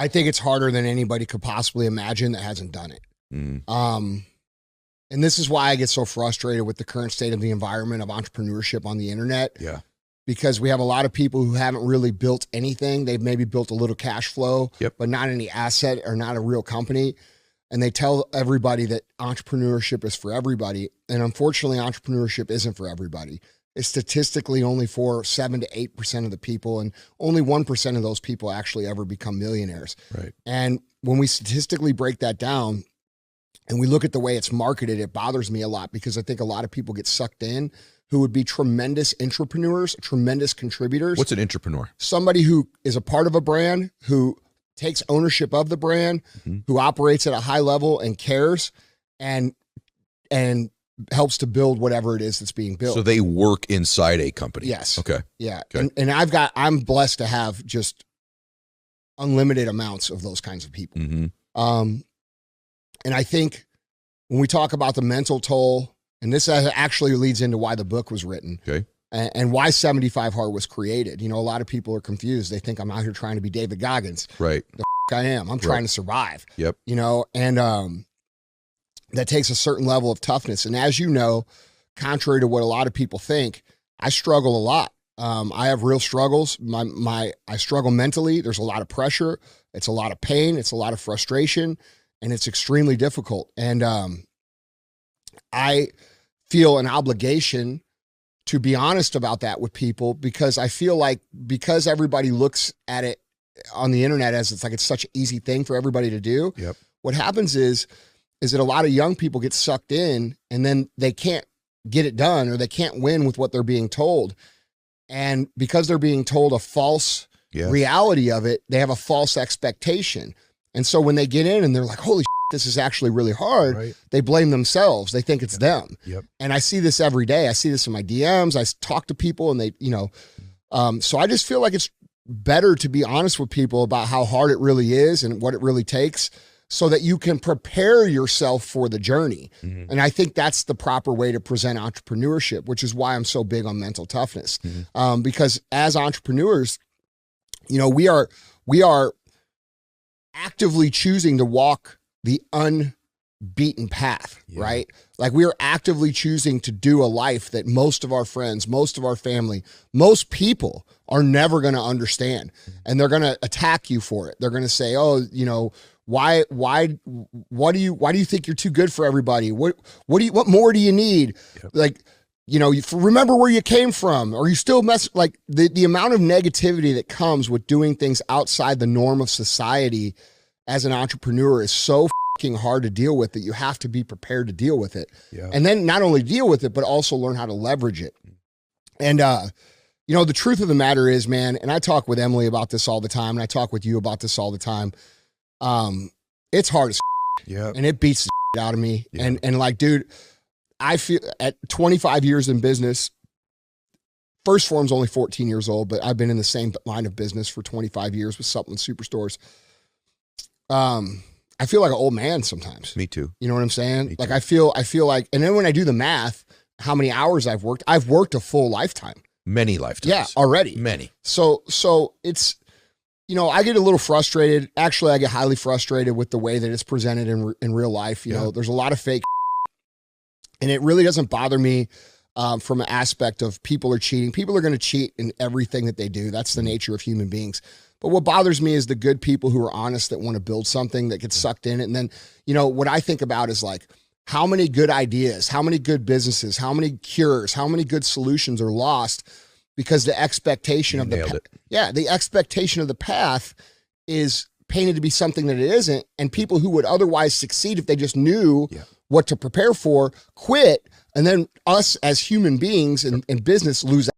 I think it's harder than anybody could possibly imagine that hasn't done it. And this is why I get so frustrated with the current state of the environment of entrepreneurship on the internet. Yeah. Because we have a lot of people who haven't really built anything. They've maybe built a little cash flow, but not any asset or not a real company. And they tell everybody that entrepreneurship is for everybody. And unfortunately, entrepreneurship isn't for everybody. It's statistically only for 7 to 8% of the people. And only 1% of those people actually ever become millionaires. Right. And when we statistically break that down and we look at the way it's marketed, it bothers me a lot because I think a lot of people get sucked in who would be tremendous entrepreneurs, tremendous contributors. What's an entrepreneur? Somebody who is a part of a brand, who takes ownership of the brand, who operates at a high level and cares and helps to build whatever it is that's being built. So they work inside a company. Yes. Okay. Yeah. Okay. And I'm blessed to have just unlimited amounts of those kinds of people. And I think when we talk about the mental toll, and this actually leads into why the book was written. Okay. And why 75 Hard was created. You know, a lot of people are confused. They think I'm out here trying to be David Goggins. Right. The I am. I'm trying to survive. Yep. You know, and that takes a certain level of toughness. And as you know, contrary to what a lot of people think, I struggle a lot. I have real struggles. I struggle mentally. There's a lot of pressure. It's a lot of pain. It's a lot of frustration, and it's extremely difficult. And I feel an obligation to be honest about that with people because I feel like because everybody looks at it on the internet as it's like it's such an easy thing for everybody to do. Yep. What happens is that a lot of young people get sucked in and then they can't get it done or they can't win with what they're being told. And because they're being told a false reality of it, they have a false expectation. And so when they get in and they're like, holy shit, this is actually really hard, they blame themselves. They think it's them. And I see this every day. I see this in my DMs. I talk to people and they, you know, so I just feel like it's better to be honest with people about how hard it really is and what it really takes so that you can prepare yourself for the journey. And I think that's the proper way to present entrepreneurship, which is why I'm so big on mental toughness. Because as entrepreneurs, you know, we are actively choosing to walk the unbeaten path, right? Like we are actively choosing to do a life that most of our friends, most of our family, most people are never going to understand. And they're going to attack you for it. They're going to say, oh, you know, why do you think you're too good for everybody? What more do you need? Like, you know, remember where you came from, or you still like the amount of negativity that comes with doing things outside the norm of society as an entrepreneur is so fucking hard to deal with that you have to be prepared to deal with it. And then not only deal with it, but also learn how to leverage it. And, you know, the truth of the matter is, man, and I talk with Emily about this all the time, and I talk with you about this all the time. It's hard as and it beats the out of me. And like, dude, I feel at 25 years in business, First Form's only 14 years old, but I've been in the same line of business for 25 years with supplement superstores. I feel like an old man sometimes. Me too. You know what I'm saying? Like I feel like, and then when I do the math, how many hours I've worked a full lifetime. Many lifetimes. Yeah, already. Many. So it's, you know, I get a little frustrated. Actually, I get highly frustrated with the way that it's presented in real life. You know, there's a lot of fake, and it really doesn't bother me from an aspect of people are cheating. People are going to cheat in everything that they do. That's the nature of human beings. But what bothers me is the good people who are honest, that want to build something, that get sucked in it. And then, you know, what I think about is like, how many good ideas, how many good businesses, how many cures, how many good solutions are lost because the expectation of the expectation of the path is painted to be something that it isn't. And people who would otherwise succeed if they just knew what to prepare for quit. And then us as human beings in business lose